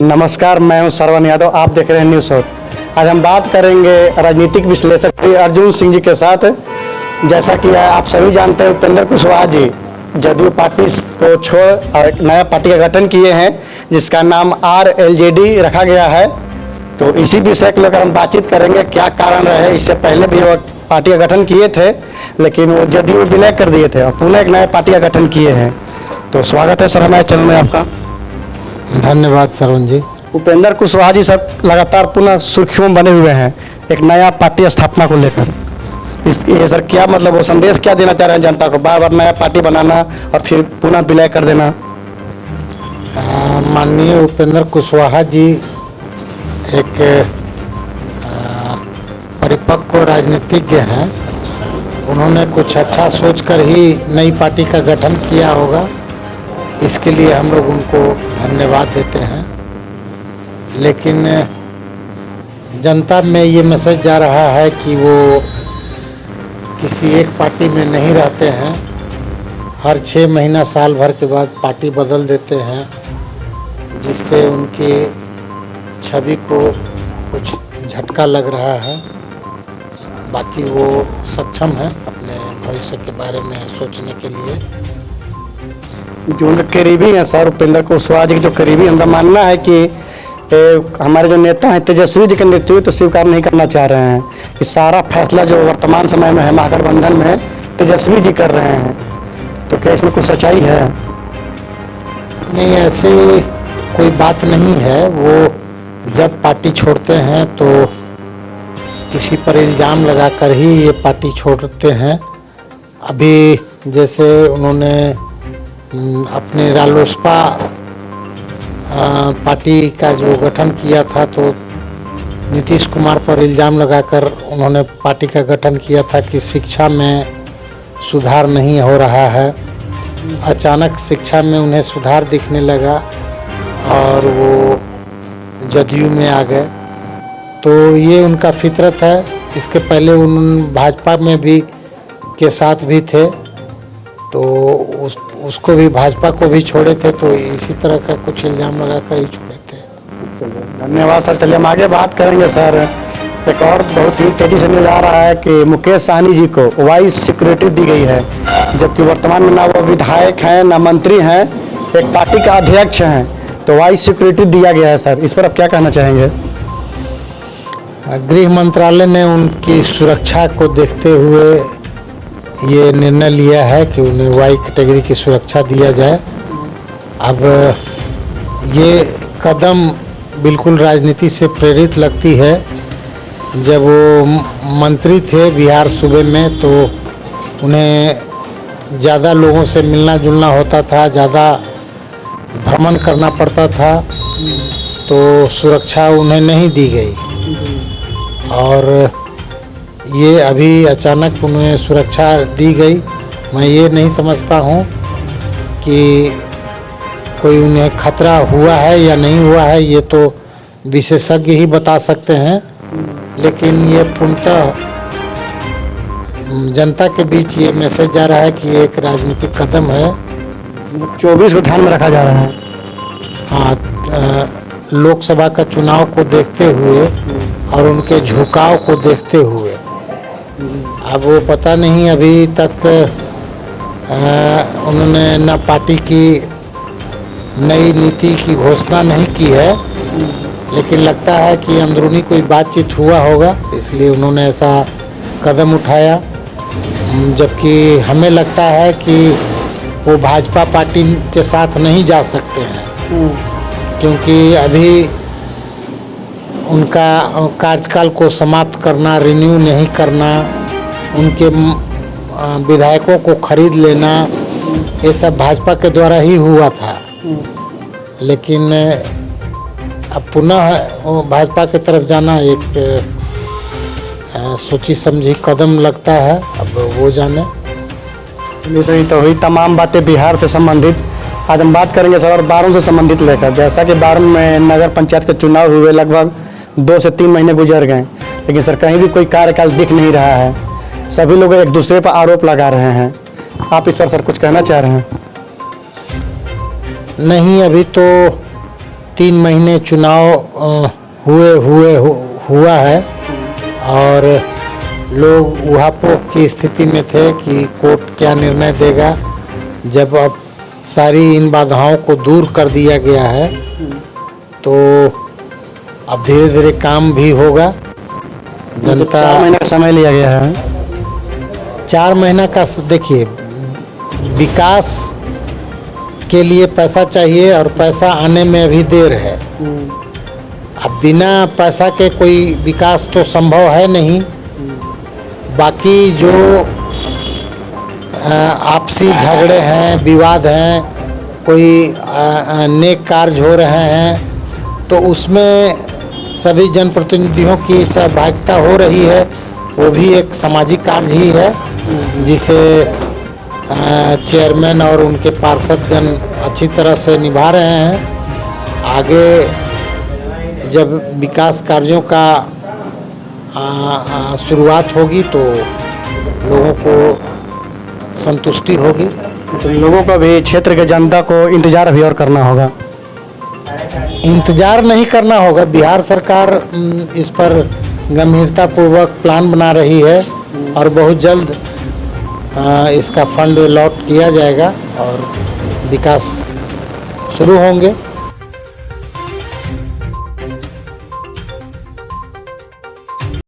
नमस्कार, मैं हूं श्रवण यादव। आप देख रहे हैं न्यूज़ शॉट। आज हम बात करेंगे राजनीतिक विश्लेषक श्री अर्जुन सिंह जी के साथ। जैसा कि आप सभी जानते हैं, उपेंद्र कुशवाहा जी जदयू पार्टी को छोड़ और एक नया पार्टी का गठन किए हैं, जिसका नाम RLJD रखा गया है। तो इसी विषय को लेकर हम बातचीत करेंगे, क्या कारण रहे। इससे पहले भी वो पार्टी का गठन किए थे, लेकिन वो जदयू विलय कर दिए थे और पुनः एक नया पार्टी का गठन किए हैं। तो स्वागत है सर हमारे चैनल में आपका। धन्यवाद श्रवण जी। उपेंद्र कुशवाहा जी सब लगातार पुनः सुर्खियों में बने हुए हैं एक नया पार्टी स्थापना को लेकर। ये सर क्या मतलब, वो संदेश क्या देना चाह रहे हैं जनता को, बार बार नया पार्टी बनाना और फिर पुनः विलय कर देना। माननीय उपेंद्र कुशवाहा जी एक परिपक्व राजनीतिज्ञ हैं। उन्होंने कुछ अच्छा सोचकर ही नई पार्टी का गठन किया होगा, इसके लिए हम लोग उनको धन्यवाद देते हैं। लेकिन जनता में ये मैसेज जा रहा है कि वो किसी एक पार्टी में नहीं रहते हैं, हर 6 महीना साल भर के बाद पार्टी बदल देते हैं, जिससे उनकी छवि को कुछ झटका लग रहा है। बाकी वो सक्षम है अपने भविष्य के बारे में सोचने के लिए। जो उनके करीबी हैं सर, उपेंद्र कुशवाहा जी के जो करीबी, उनका मानना है कि हमारे जो नेता हैं तेजस्वी जी का नेतृत्व तो स्वीकार नहीं करना चाह रहे हैं कि सारा फैसला जो वर्तमान समय में है महागठबंधन में तेजस्वी जी कर रहे हैं। तो क्या इसमें कुछ सच्चाई है? नहीं, ऐसी कोई बात नहीं है। वो जब पार्टी छोड़ते हैं तो किसी पर इल्ज़ाम लगाकर ही ये पार्टी छोड़ते हैं। अभी जैसे उन्होंने अपने रालोसपा पार्टी का जो गठन किया था, तो नीतीश कुमार पर इल्ज़ाम लगाकर उन्होंने पार्टी का गठन किया था कि शिक्षा में सुधार नहीं हो रहा है। अचानक शिक्षा में उन्हें सुधार दिखने लगा और वो जदयू में आ गए। तो ये उनका फितरत है। इसके पहले उन भाजपा में भी के साथ भी थे, तो उसको भी भाजपा को भी छोड़े थे। तो इसी तरह का कुछ इल्ज़ाम लगाकर ही छोड़े थे। धन्यवाद सर। चलिए हम आगे बात करेंगे सर। एक और बहुत ही तेजी से मिल आ रहा है कि मुकेश सहनी जी को वाइस सिक्योरिटी दी गई है, जबकि वर्तमान में ना वो विधायक हैं ना मंत्री हैं, एक पार्टी का अध्यक्ष हैं, तो वाइस सिक्योरिटी दिया गया है सर। इस पर आप क्या कहना चाहेंगे? गृह मंत्रालय ने उनकी सुरक्षा को देखते हुए ये निर्णय लिया है कि उन्हें वाई कैटेगरी की सुरक्षा दिया जाए। अब ये कदम बिल्कुल राजनीति से प्रेरित लगती है। जब वो मंत्री थे बिहार सूबे में, तो उन्हें ज़्यादा लोगों से मिलना जुलना होता था, ज़्यादा भ्रमण करना पड़ता था, तो सुरक्षा उन्हें नहीं दी गई। और ये अभी अचानक उन्हें सुरक्षा दी गई। मैं ये नहीं समझता हूँ कि कोई उन्हें खतरा हुआ है या नहीं हुआ है, ये तो विशेषज्ञ ही बता सकते हैं। लेकिन ये पूर्णतः जनता के बीच ये मैसेज जा रहा है कि ये एक राजनीतिक कदम है। 24 को ध्यान में रखा जा रहा है। हाँ, लोकसभा का चुनाव को देखते हुए और उनके झुकाव को देखते हुए। अब वो पता नहीं, अभी तक उन्होंने न पार्टी की नई नीति की घोषणा नहीं की है, लेकिन लगता है कि अंदरूनी कोई बातचीत हुआ होगा, इसलिए उन्होंने ऐसा कदम उठाया। जबकि हमें लगता है कि वो भाजपा पार्टी के साथ नहीं जा सकते हैं, क्योंकि अभी उनका कार्यकाल को समाप्त करना, रिन्यू नहीं करना, उनके विधायकों को खरीद लेना, ये सब भाजपा के द्वारा ही हुआ था। लेकिन अब पुनः भाजपा की तरफ जाना एक सोची समझी कदम लगता है। अब वो जाने। तो हुई तमाम बातें बिहार से संबंधित। आज हम बात करेंगे सर और बारूण से संबंधित लेकर। जैसा कि बारूण में नगर पंचायत के चुनाव हुए, लगभग 2 से 3 महीने गुजर गए, लेकिन सर कहीं भी कोई कार्यकाल दिख नहीं रहा है। सभी लोग एक दूसरे पर आरोप लगा रहे हैं। आप इस पर सर कुछ कहना चाह रहे हैं? नहीं, अभी तो 3 महीने चुनाव हुआ है और लोग उहापोह की स्थिति में थे कि कोर्ट क्या निर्णय देगा। जब अब सारी इन बाधाओं को दूर कर दिया गया है तो अब धीरे धीरे काम भी होगा। जनता 4 महीने का समय लिया गया है। 4 महीना का देखिए, विकास के लिए पैसा चाहिए और पैसा आने में अभी देर है। अब बिना पैसा के कोई विकास तो संभव है नहीं। बाकी जो आपसी झगड़े हैं, विवाद हैं, कोई नेक कार्य हो रहे हैं तो उसमें सभी जनप्रतिनिधियों की सहभागिता हो रही है। वो भी एक सामाजिक कार्य ही है जिसे चेयरमैन और उनके पार्षदगण अच्छी तरह से निभा रहे हैं। आगे जब विकास कार्यों का शुरुआत होगी तो लोगों को संतुष्टि होगी। तो लोगों को भी, क्षेत्र के जनता को इंतजार अभी और करना होगा। इंतजार नहीं करना होगा। बिहार सरकार इस पर गंभीरतापूर्वक प्लान बना रही है और बहुत जल्द इसका फंड अलॉट किया जाएगा और विकास शुरू होंगे।